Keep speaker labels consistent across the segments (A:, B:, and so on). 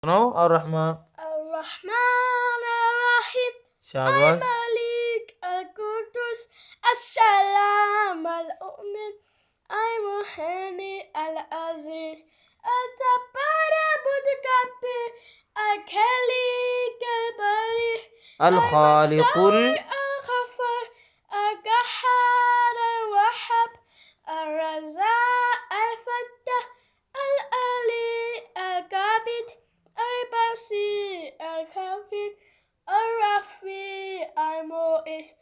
A: الرحمن
B: الرحمن الرحيم
A: شاباش.
B: الملك القدوس السلام المؤمن المهيمن العزيز الجبار المتكبر الخالق البارئ
A: الخالق
B: الغفار القهار الوهاب الرزاق الفتاح العلي القابض البصير الخبير الرفيع المعز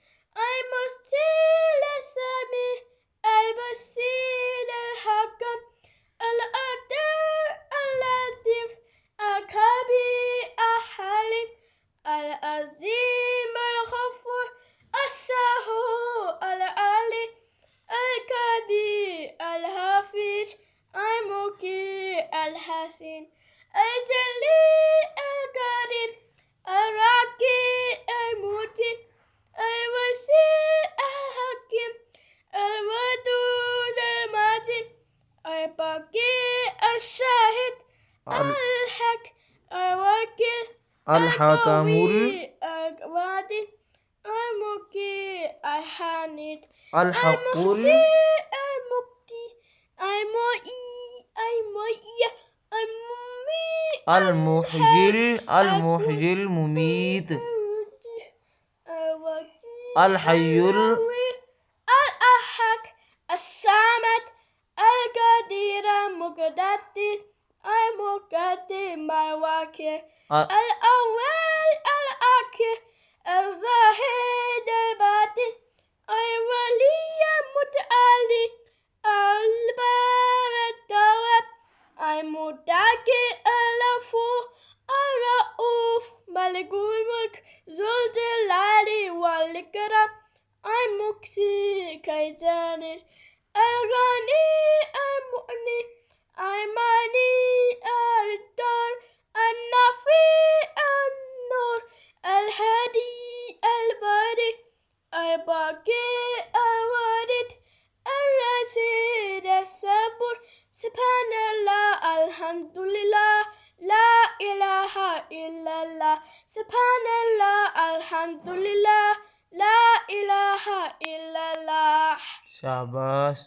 B: المرسل السميع البصير الحكم العدل اللطيف الخبير الحليم العظيم الغفور السهو العلي الكبير الحفيظ المقيت الحسين الجليل الكريم الرقيب المتين الوسيع الحكيم الودود المتين البقي الشاهد الحق الوكيل
A: الحكم
B: القوي العادل المقيت الحميد
A: الحق
B: المحسن المبدي المحيي
A: المحيي المميت الحي
B: الأحد الصمد القدير المقتدر المقدم الواكر الأول الآخر الزاهد الباطن الولي المتعالي البار التواب المتقي الغفور الرؤوف ملك الملك ذو الجلال والإكرام المقسي كيجانب الغني المغني الماني الدار النفي النور الهادي الباري الباقي الوارد الرشيد الصبور سبحان الله الحمد لله لا إله إلا الله سبحان الله الحمد لله لا إله إلا الله.
A: شاباش.